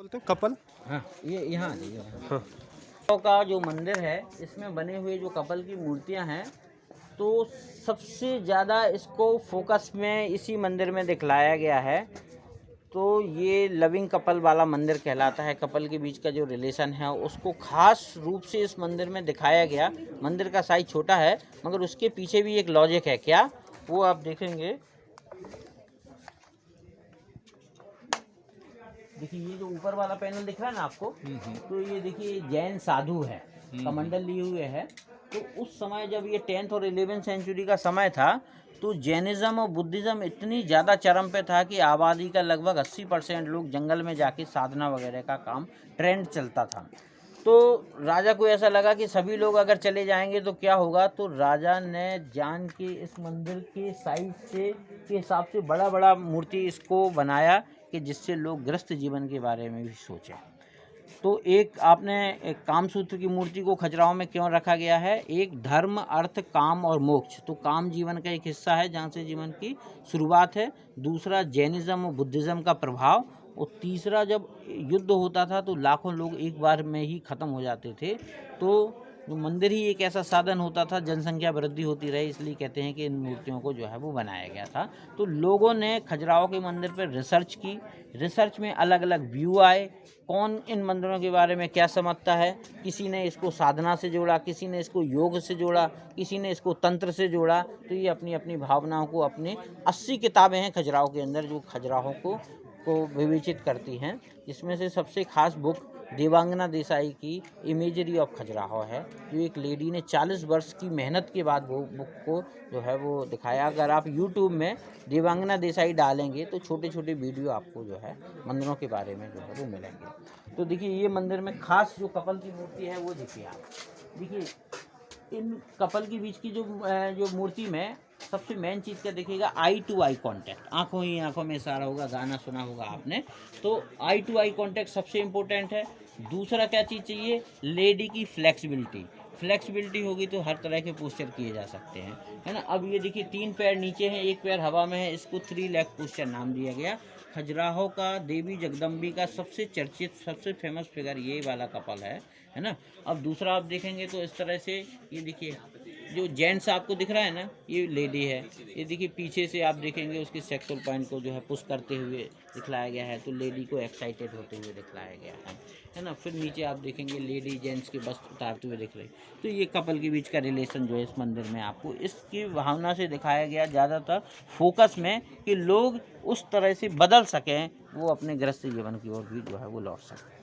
बोलते हैं कपल। हाँ, ये यहाँ आ जाइए। हाँ। का जो मंदिर है इसमें बने हुए जो कपल की मूर्तियाँ हैं, तो सबसे ज़्यादा इसको फोकस में इसी मंदिर में दिखलाया गया है। तो ये लविंग कपल वाला मंदिर कहलाता है। कपल के बीच का जो रिलेशन है उसको खास रूप से इस मंदिर में दिखाया गया। मंदिर का साइज छोटा है मगर उसके पीछे भी एक लॉजिक है। क्या वो आप देखेंगे। देखिए ये जो ऊपर वाला पैनल दिख रहा है ना आपको, तो ये देखिए जैन साधु है, कमंडल लिए हुए है। तो उस समय जब ये 10th और 11th सेंचुरी का समय था, तो जैनिज़्म और बुद्धिज़्म इतनी ज़्यादा चरम पे था कि आबादी का लगभग 80% लोग जंगल में जाके साधना वगैरह का काम ट्रेंड चलता था। तो राजा को ऐसा लगा कि सभी लोग अगर चले जाएंगे तो क्या होगा, तो राजा ने जान के इस मंदिर के साइज से के हिसाब से बड़ा बड़ा मूर्ति इसको बनाया कि जिससे लोग गृहस्थ जीवन के बारे में भी सोचें। तो एक आपने एक कामसूत्र की मूर्ति को खजुराहो में क्यों रखा गया है? एक धर्म, अर्थ, काम और मोक्ष। तो काम जीवन का एक हिस्सा है जहाँ से जीवन की शुरुआत है। दूसरा जैनिज़्म और बुद्धिज़्म का प्रभाव। और तीसरा जब युद्ध होता था तो लाखों लोग एक बार में ही ख़त्म हो जाते थे। तो मंदिर ही एक ऐसा साधन होता था, जनसंख्या वृद्धि होती रही, इसलिए कहते हैं कि इन मूर्तियों को जो है वो बनाया गया था। तो लोगों ने खजुराहो के मंदिर पर रिसर्च की। रिसर्च में अलग अलग व्यू आए, कौन इन मंदिरों के बारे में क्या समझता है। किसी ने इसको साधना से जोड़ा, किसी ने इसको योग से जोड़ा, किसी ने इसको तंत्र से जोड़ा। तो ये अपनी अपनी भावनाओं को, अपने 80 किताबें हैं खजुराहो के अंदर जो खजुराहो को विवेचित करती हैं। जिसमें से सबसे खास बुक देवांगना देसाई की इमेजरी ऑफ खजुराहो है, जो एक लेडी ने 40 वर्ष की मेहनत के बाद वो बुक को जो है वो दिखाया। अगर आप यूट्यूब में देवांगना देसाई डालेंगे तो छोटे छोटे वीडियो आपको जो है मंदिरों के बारे में जो है वो मिलेंगे। तो देखिए ये मंदिर में खास जो कपल की मूर्ति है वो देखिए आप। देखिए इन कपल के बीच की जो मूर्ति में सबसे मेन चीज़ क्या देखिएगा, आई टू आई कांटेक्ट। आंखों ही आंखों में इशारा होगा, गाना सुना होगा आपने। तो आई टू आई कांटेक्ट सबसे इम्पोर्टेंट है। दूसरा क्या चीज़ चाहिए, लेडी की फ्लेक्सिबिलिटी। फ्लेक्सिबिलिटी होगी तो हर तरह के पोस्चर किए जा सकते हैं, है ना। अब ये देखिए 3 पैर नीचे हैं, 1 पैर हवा में है, इसको 3 लेग पोस्चर नाम दिया गया। खजुराहो का देवी जगदम्बी का सबसे चर्चित, सबसे फेमस फिगर ये वाला कपल है ना। अब दूसरा आप देखेंगे तो इस तरह से ये देखिए जो जेंट्स आपको दिख रहा है ना, ये लेडी है। ये देखिए पीछे से आप देखेंगे उसके सेक्सुअल पॉइंट को जो है पुश करते हुए दिखलाया गया है, तो लेडी को एक्साइटेड होते हुए दिखलाया गया है ना। फिर नीचे आप देखेंगे लेडी जेंट्स के वस्त्र उतारते हुए दिख रहे। तो ये कपल के बीच का रिलेशन जो है इस मंदिर में आपको इसकी भावना से दिखाया गया, ज़्यादातर फोकस में, कि लोग उस तरह से बदल सकें, वो अपने गृहस्थ जीवन की ओर भी जो है वो लौट सकें।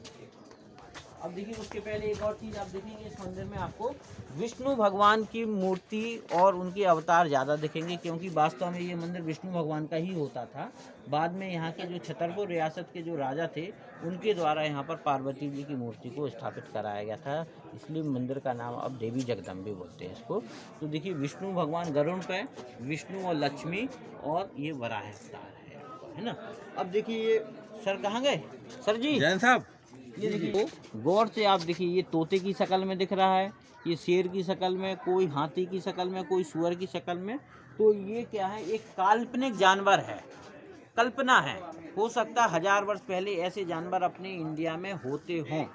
अब देखिए उसके पहले एक और चीज़ आप देखेंगे, इस मंदिर में आपको विष्णु भगवान की मूर्ति और उनके अवतार ज़्यादा दिखेंगे, क्योंकि वास्तव में ये मंदिर विष्णु भगवान का ही होता था। बाद में यहाँ के जो छतरपुर रियासत के जो राजा थे उनके द्वारा यहाँ पर पार्वती जी की मूर्ति को स्थापित कराया गया था, इसलिए मंदिर का नाम अब देवी जगदम्बे बोलते हैं इसको। तो देखिए विष्णु भगवान गरुड़ पे, विष्णु और लक्ष्मी, और ये वराह अवतार है ना। अब देखिए ये सर कहाँ गए, सर जी जैन साहब, ये देखिए गौर से आप देखिए, ये तोते की शक्ल में दिख रहा है, ये शेर की शक्ल में, कोई हाथी की शक्ल में, कोई सुअर की शक्ल में। तो ये क्या है, एक काल्पनिक जानवर है, कल्पना है। हो सकता 1000 वर्ष पहले ऐसे जानवर अपने इंडिया में होते हों।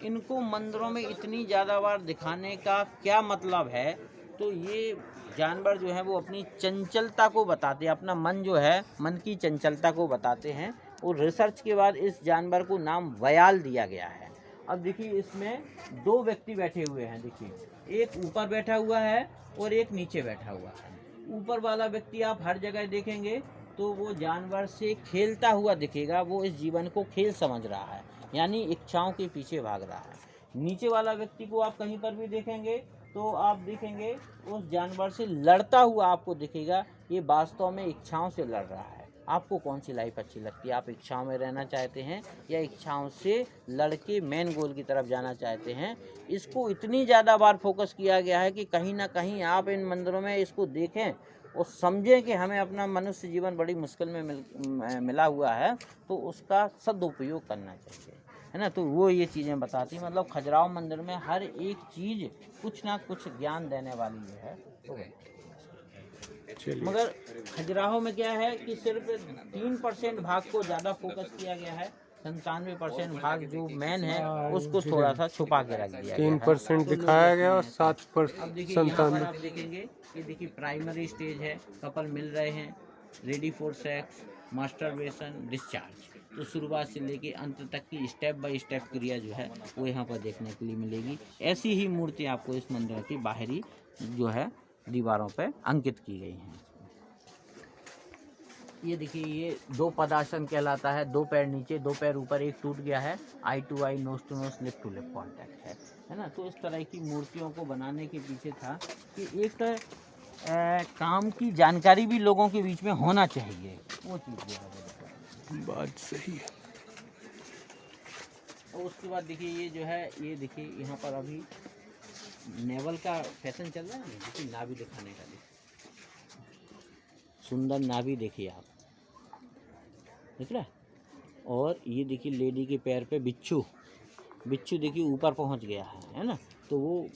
इनको मंदिरों में इतनी ज़्यादा बार दिखाने का क्या मतलब है, तो ये जानवर जो है वो अपनी चंचलता को बताते हैं, अपना मन जो है, मन की चंचलता को बताते हैं। और रिसर्च के बाद इस जानवर को नाम वयाल दिया गया है। अब देखिए इसमें 2 व्यक्ति बैठे हुए हैं, देखिए एक ऊपर बैठा हुआ है और एक नीचे बैठा हुआ है। ऊपर वाला व्यक्ति आप हर जगह देखेंगे तो वो जानवर से खेलता हुआ दिखेगा, वो इस जीवन को खेल समझ रहा है, यानी इच्छाओं के पीछे भाग रहा है। नीचे वाला व्यक्ति को आप कहीं पर भी देखेंगे तो आप देखेंगे उस जानवर से लड़ता हुआ आपको दिखेगा, ये वास्तव में इच्छाओं से लड़ रहा है। आपको कौन सी लाइफ अच्छी लगती है, आप इच्छाओं में रहना चाहते हैं या इच्छाओं से लड़के मेन गोल की तरफ जाना चाहते हैं? इसको इतनी ज़्यादा बार फोकस किया गया है कि कहीं ना कहीं आप इन मंदिरों में इसको देखें और समझें कि हमें अपना मनुष्य जीवन बड़ी मुश्किल में मिला हुआ है, तो उसका सदुपयोग करना चाहिए, है ना। तो वो ये चीज़ें बताती हैं, मतलब खजुराहो मंदिर में हर एक चीज़ कुछ ना कुछ ज्ञान देने वाली जो है वो है। मगर खजुराहो में क्या है कि सिर्फ 3% भाग को ज़्यादा फोकस किया गया है, 97% भाग जो मेन है उसको थोड़ा सा छुपा के रख दिया गया है। 3% दिखाया गया और अब देखिए यहाँ पर 7% आप देखेंगे कि देखिए प्राइमरी स्टेज है, कपल मिल रहे हैं, ready for sex, masturbation, discharge. तो शुरुआत से लेके अंत तक की स्टेप बाय स्टेप क्रिया जो है वो यहाँ पर देखने के लिए मिलेगी। ऐसी ही मूर्ति आपको इस मंदिर की बाहरी जो है दीवारों पर अंकित की गई हैं। ये देखिए ये 2 पदासन कहलाता है, 2 पैर नीचे 2 पैर ऊपर, एक टूट गया है, eye to eye, nose to nose, lip to lip contact है ना। तो इस तरह की मूर्तियों को बनाने के पीछे था कि एक काम की जानकारी भी लोगों के बीच में होना चाहिए, वो चीज़ जो है बात सही है। और उसके बाद देखिए ये जो है, ये देखिए यहाँ पर अभी नेवल का फैशन चल रहा है, देखिए नाभि दिखाने का, सुंदर नाभि देखिए आप, देख रहा है। और ये देखिए लेडी के पैर पे बिच्छू देखिए ऊपर पहुंच गया है ना। तो वो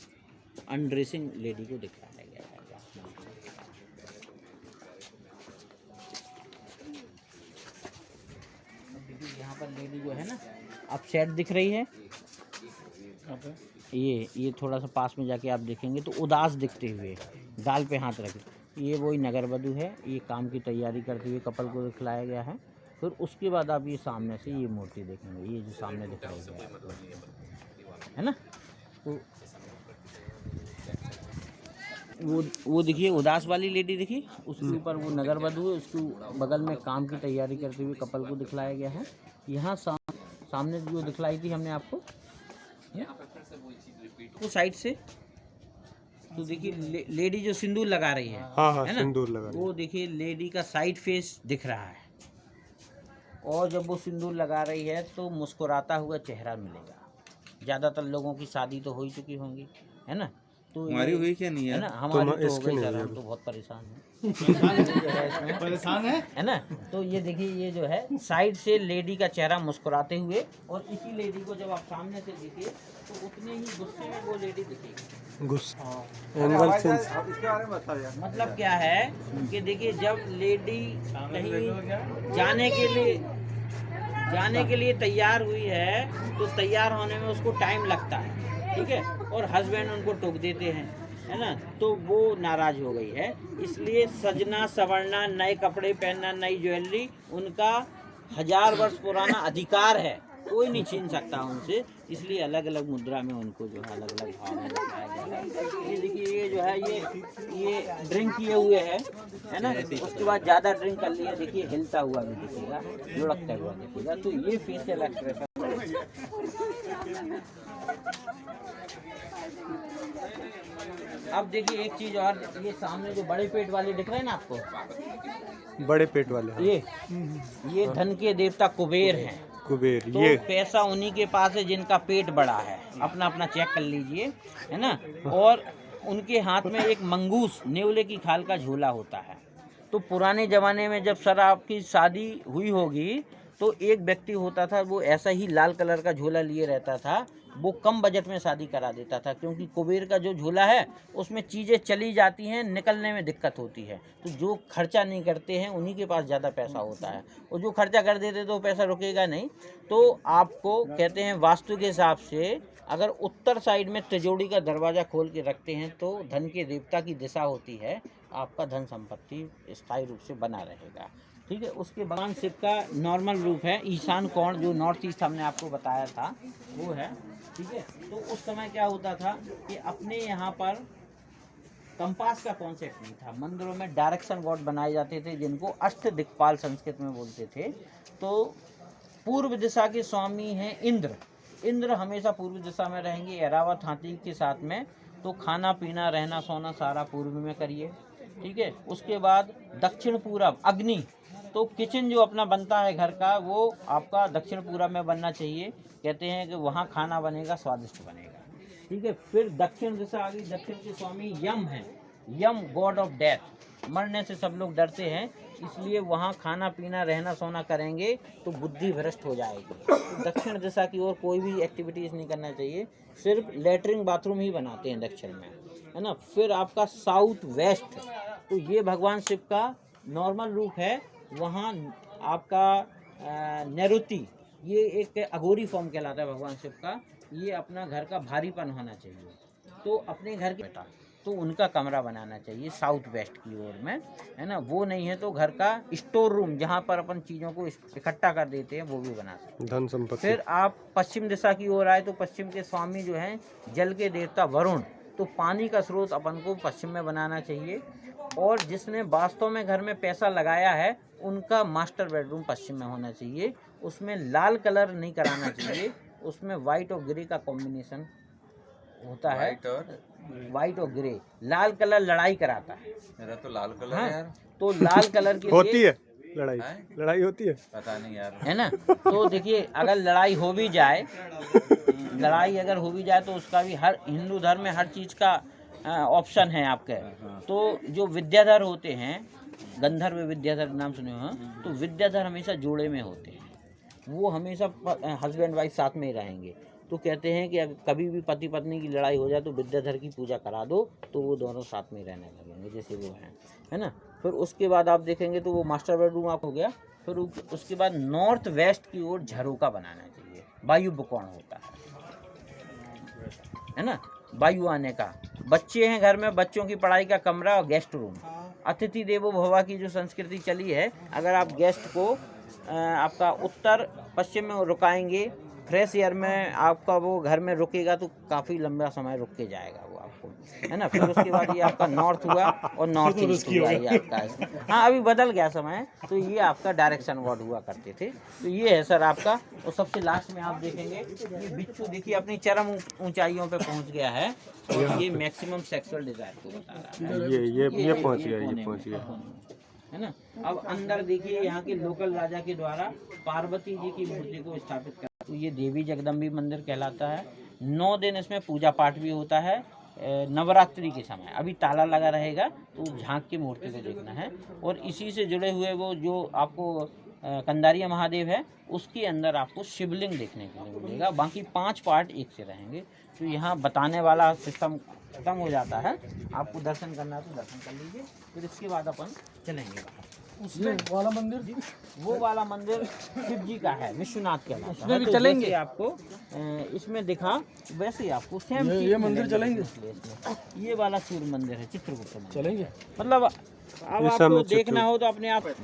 अनड्रेसिंग लेडी को दिखाया गया है। देखिए यहाँ पर लेडी जो है ना अपसेट दिख रही है। ये थोड़ा सा पास में जाके आप देखेंगे तो उदास दिखते हुए, गाल पे हाथ रखे। ये वही नगर वधू है, ये काम की तैयारी करते हुए कपल को दिखलाया गया है। फिर उसके बाद आप ये सामने से ये मूर्ति देखेंगे, ये जो सामने दिख रही है ना। तो वो देखिए उदास वाली लेडी देखिए, उसके ऊपर वो नगर वधू है, उसके बगल में काम की तैयारी करते हुए कपल को दिखलाया गया है। यहाँ सामने जो दिखलाई थी हमने आपको वो साइड से, तो देखिए लेडी जो सिंदूर लगा रही है, हाँ, है ना, सिंदूर लगा रही है। वो देखिए लेडी का साइड फेस दिख रहा है। और जब वो सिंदूर लगा रही है तो मुस्कुराता हुआ चेहरा मिलेगा। ज़्यादातर लोगों की शादी तो हो ही चुकी होंगी, है ना। तो हमारी हुई क्या नहीं है है ना, हमारी तो हो गई सर, हम तो बहुत परेशान हैं। परेशान है ना। तो ये देखिए ये जो है साइड से लेडी का चेहरा मुस्कुराते हुए, और इसी लेडी को जब आप सामने से देखिए तो उतने ही गुस्से में वो लेडी दिखेगी। गुस्सा एंगल सेंस। मतलब क्या है कि देखिए जब लेडी कहीं जाने के लिए तैयार हुई है तो तैयार होने में उसको टाइम लगता है, ठीक है, और हस्बैंड उनको टोक देते हैं, है ना। तो वो नाराज हो गई है, इसलिए सजना संवरना, नए कपड़े पहनना, नई ज्वेलरी उनका 1000 वर्ष पुराना अधिकार है, कोई नहीं छीन सकता उनसे। इसलिए अलग अलग मुद्रा में उनको जो है अलग अलग भाव में दिखाया गया है। ये देखिए ये जो है ये ड्रिंक किए हुए है ना। उसके बाद ज़्यादा ड्रिंक कर लिया, देखिए हिलता हुआ भी दिखेगा, लुढ़कता हुआ दिखेगा। तो ये फेशियल एक्सप्रेशन। अब देखिए एक चीज और, ये सामने जो बड़े पेट वाले दिख रहे हैं ना आपको, बड़े पेट वाले, ये धन के देवता कुबेर हैं। कुबेर, तो ये पैसा उन्हीं के पास है जिनका पेट बड़ा है, अपना अपना चेक कर लीजिए, है ना। और उनके हाथ में एक मंगूस नेवले की खाल का झूला होता है। तो पुराने ज़माने में जब सर आपकी शादी हुई होगी तो एक व्यक्ति होता था, वो ऐसा ही लाल कलर का झोला लिए रहता था। वो कम बजट में शादी करा देता था, क्योंकि कुबेर का जो झोला है उसमें चीज़ें चली जाती हैं, निकलने में दिक्कत होती है। तो जो खर्चा नहीं करते हैं उन्हीं के पास ज़्यादा पैसा होता है, और जो खर्चा कर देते तो पैसा रुकेगा नहीं। तो आपको कहते हैं वास्तु के हिसाब से अगर उत्तर साइड में तिजोरी का दरवाज़ा खोल के रखते हैं तो धन के देवता की दिशा होती है, आपका धन संपत्ति स्थायी रूप से बना रहेगा, ठीक है। उसके भगवान शिव का नॉर्मल रूप है ईशान कोण, जो नॉर्थ ईस्ट हमने आपको बताया था वो है, ठीक है। तो उस समय क्या होता था कि अपने यहाँ पर कंपास का कॉन्सेप्ट नहीं था, मंदिरों में डायरेक्शन गॉड बनाए जाते थे जिनको अष्ट दिक्पाल संस्कृत में बोलते थे। तो पूर्व दिशा के स्वामी हैं इंद्र हमेशा पूर्व दिशा में रहेंगे, ऐरावत हाथी के साथ में। तो खाना पीना रहना सोना सारा पूर्व में करिए, ठीक है। उसके बाद दक्षिण पूरब अग्नि, तो किचन जो अपना बनता है घर का वो आपका दक्षिण पूरब में बनना चाहिए, कहते हैं कि वहाँ खाना बनेगा, स्वादिष्ट बनेगा, ठीक है। फिर दक्षिण दिशा आ गई, दक्षिण के स्वामी यम हैं, यम गॉड ऑफ डेथ, मरने से सब लोग डरते हैं, इसलिए वहाँ खाना पीना रहना सोना करेंगे तो बुद्धि भ्रष्ट हो जाएगी। तो दक्षिण दिशा की ओर कोई भी एक्टिविटीज़ नहीं करना चाहिए, सिर्फ लेटरिन बाथरूम ही बनाते हैं दक्षिण में, है ना। फिर आपका साउथ वेस्ट, तो ये भगवान शिव का नॉर्मल रूप है, वहाँ आपका नैऋति ये एक अघोरी फॉर्म कहलाता है भगवान शिव का। ये अपना घर का भारीपन होना चाहिए, तो अपने घर के बेटा तो उनका कमरा बनाना चाहिए साउथ वेस्ट की ओर में, है ना। वो नहीं है तो घर का स्टोर रूम जहाँ पर अपन चीज़ों को इकट्ठा कर देते हैं वो भी बना सकते हैं। धन संपत्ति। फिर आप पश्चिम दिशा की ओर आए तो पश्चिम के स्वामी जो हैं जल के देवता वरुण, तो पानी का स्रोत अपन को पश्चिम में बनाना चाहिए। और जिसने वास्तव में घर में पैसा लगाया है उनका मास्टर बेडरूम पश्चिम में होना चाहिए। उसमें लाल कलर नहीं कराना चाहिए, उसमें वाइट और ग्रे का कॉम्बिनेशन होता है। वाइट और ग्रे, लाल कलर लड़ाई कराता है। मेरा तो लाल कलर हाँ, है यार। तो लाल कलर के होती लिए है लड़ाई, लड़ाई होती है, पता नहीं यार, है ना। तो देखिए अगर लड़ाई हो भी जाए, लड़ाई अगर हो भी जाए तो उसका भी हर हिंदू धर्म में हर चीज़ का ऑप्शन है आपके। तो जो विद्याधर होते हैं, गंधर्व विद्याधर नाम सुने हो, तो विद्याधर हमेशा जोड़े में होते हैं, वो हमेशा हस्बैंड वाइफ साथ में ही रहेंगे। तो कहते हैं कि अगर कभी भी पति पत्नी की लड़ाई हो जाए तो विद्याधर की पूजा करा दो, तो वो दोनों साथ में रहने लगेंगे जैसे वो हैं, है ना। फिर उसके बाद आप देखेंगे तो वो मास्टर बेडरूम आप हो गया। फिर उसके बाद नॉर्थ वेस्ट की ओर झरोका बनाना चाहिए, वायु बकोण होता है ना, वायु आने का। बच्चे हैं घर में, बच्चों की पढ़ाई का कमरा और गेस्ट रूम। अतिथि देवो भव की जो संस्कृति चली है, अगर आप गेस्ट को आपका उत्तर पश्चिम में रुकाएंगे, फ्रेश एयर में आपका वो घर में रुकेगा तो काफ़ी लंबा समय रुक के जाएगा वो आपको, है ना। फिर उसके बाद ये आपका नॉर्थ हुआ और नॉर्थ ईस्ट हुआ ये आपका। हाँ अभी बदल गया समय, तो ये आपका डायरेक्शन वर्ड हुआ करते थे। तो ये है सर आपका। और सबसे लास्ट में आप देखेंगे ये बिच्छू, देखिए अपनी चरम ऊंचाइयों पे पहुंच गया है और ये मैक्सिमम सेक्सुअल डिजायर को बता रहा है। ये पहुंच गया, ये पहुंच गया, है ना। अब अंदर देखिए यहाँ के लोकल राजा के द्वारा पार्वती जी की मूर्ति को स्थापित कर, तो ये देवी जगदम्बी मंदिर कहलाता है। 9 दिन इसमें पूजा पाठ भी होता है। नवरात्रि के समय अभी ताला लगा रहेगा, तो झांक की मूर्ति को देखना है। और इसी से जुड़े हुए वो जो आपको कंदारिया महादेव है, उसके अंदर आपको शिवलिंग देखने को मिलेगा। बाकी 5 पार्ट एक से रहेंगे। तो यहाँ बताने वाला सिस्टम खत्म हो जाता है। आपको दर्शन करना है तो दर्शन कर लीजिए, फिर इसके बाद अपन चलेंगे बाहर। उसमें वाला मंदिर जी, वो वाला मंदिर शिव जी का है, विश्वनाथ के। उसमें भी चलेंगे आपको इसमें दिखा, वैसे ही आपको सेम ये मंदिर चलेंगे। ये वाला सूर्य मंदिर है, चित्रगुप्त मंदिर चलेंगे। मतलब अब आपको देखना हो तो अपने आप एक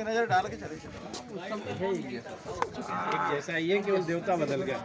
नजर डाल के चले। एक जैसा ही है, केवल देवता बदल गया।